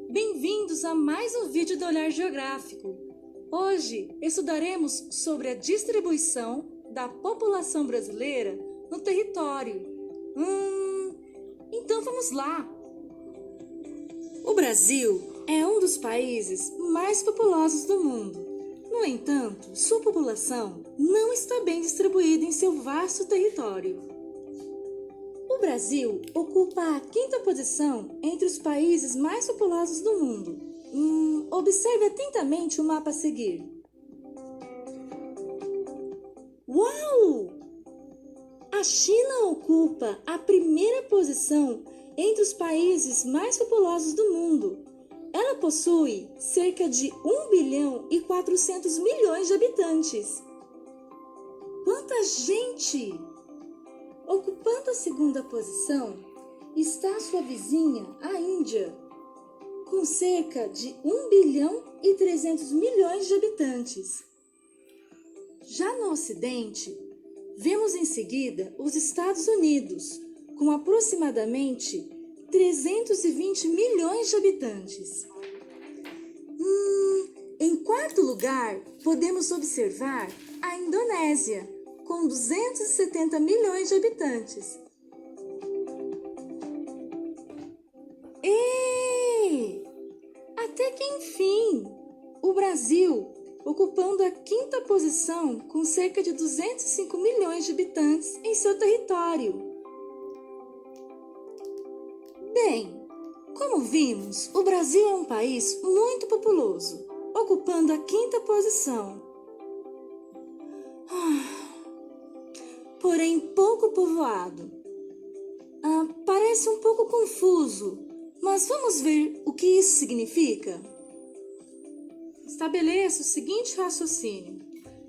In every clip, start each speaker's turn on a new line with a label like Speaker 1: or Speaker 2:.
Speaker 1: Bem-vindos a mais um vídeo do Olhar Geográfico. Hoje estudaremos sobre a distribuição da população brasileira no território. Então vamos lá! O Brasil é um dos países mais populosos do mundo. No entanto, sua população não está bem distribuída em seu vasto território. O Brasil ocupa a 5ª posição entre os países mais populosos do mundo. Observe atentamente o mapa a seguir. Uau! A China ocupa a 1ª posição entre os países mais populosos do mundo. Ela possui cerca de 1 bilhão e 400 milhões de habitantes. Quanta gente! Ocupando a 2ª posição está sua vizinha, a Índia, com cerca de 1 bilhão e 300 milhões de habitantes. Já no Ocidente, vemos em seguida os Estados Unidos, com aproximadamente 320 milhões de habitantes. Em 4º lugar, podemos observar a Indonésia, com 270 milhões de habitantes. Até que enfim, o Brasil, ocupando a 5ª posição com cerca de 205 milhões de habitantes em seu território. Bem, como vimos, o Brasil é um país muito populoso, ocupando a 5ª posição. Porém pouco povoado. Parece um pouco confuso, mas vamos ver o que isso significa? Estabeleça o seguinte raciocínio.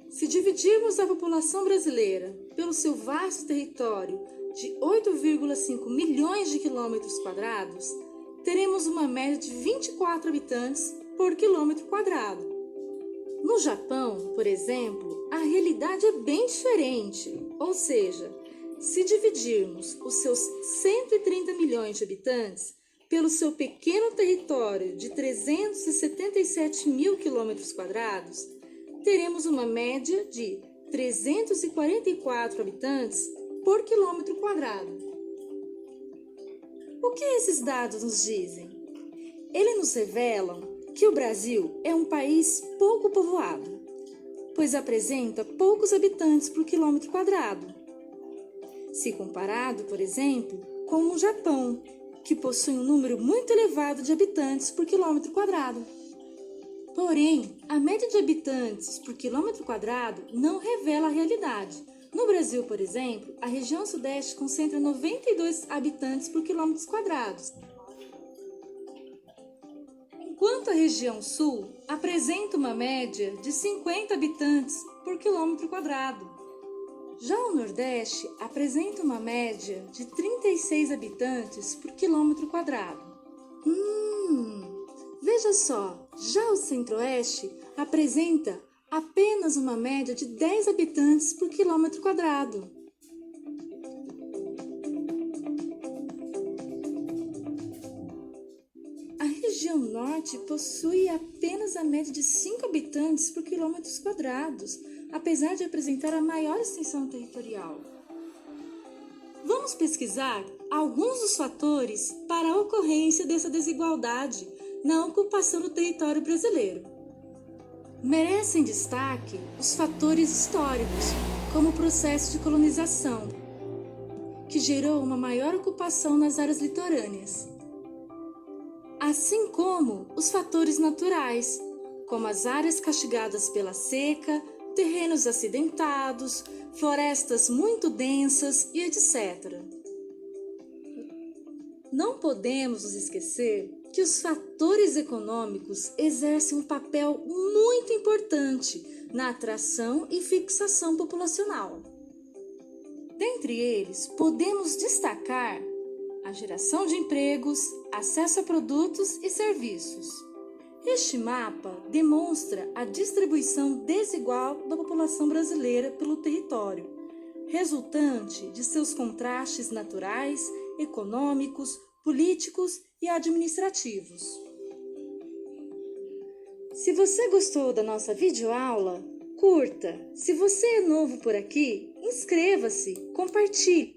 Speaker 1: Se dividirmos a população brasileira pelo seu vasto território de 8,5 milhões de quilômetros quadrados, teremos uma média de 24 habitantes por quilômetro quadrado. No Japão, por exemplo, a realidade é bem diferente, ou seja, se dividirmos os seus 130 milhões de habitantes pelo seu pequeno território de 377 mil quilômetros quadrados, teremos uma média de 344 habitantes por quilômetro quadrado. O que esses dados nos dizem? Eles nos revelam que o Brasil é um país pouco povoado, pois apresenta poucos habitantes por quilômetro quadrado, se comparado, por exemplo, com o Japão, que possui um número muito elevado de habitantes por quilômetro quadrado. Porém, a média de habitantes por quilômetro quadrado não revela a realidade. No Brasil, por exemplo, a região sudeste concentra 92 habitantes por quilômetros quadrados, enquanto a região sul apresenta uma média de 50 habitantes por quilômetro quadrado. Já o Nordeste apresenta uma média de 36 habitantes por quilômetro quadrado. Veja só, já o Centro-Oeste apresenta apenas uma média de 10 habitantes por quilômetro quadrado. A região Norte possui apenas a média de 5 habitantes por quilômetros quadrados, apesar de apresentar a maior extensão territorial. Vamos pesquisar alguns dos fatores para a ocorrência dessa desigualdade na ocupação do território brasileiro. Merecem destaque os fatores históricos, como o processo de colonização, que gerou uma maior ocupação nas áreas litorâneas, assim como os fatores naturais, como as áreas castigadas pela seca, terrenos acidentados, florestas muito densas e etc. Não podemos nos esquecer que os fatores econômicos exercem um papel muito importante na atração e fixação populacional. Dentre eles, podemos destacar a geração de empregos, acesso a produtos e serviços. Este mapa demonstra a distribuição desigual da população brasileira pelo território, resultante de seus contrastes naturais, econômicos, políticos e administrativos. Se você gostou da nossa videoaula, curta. Se você é novo por aqui, inscreva-se, compartilhe.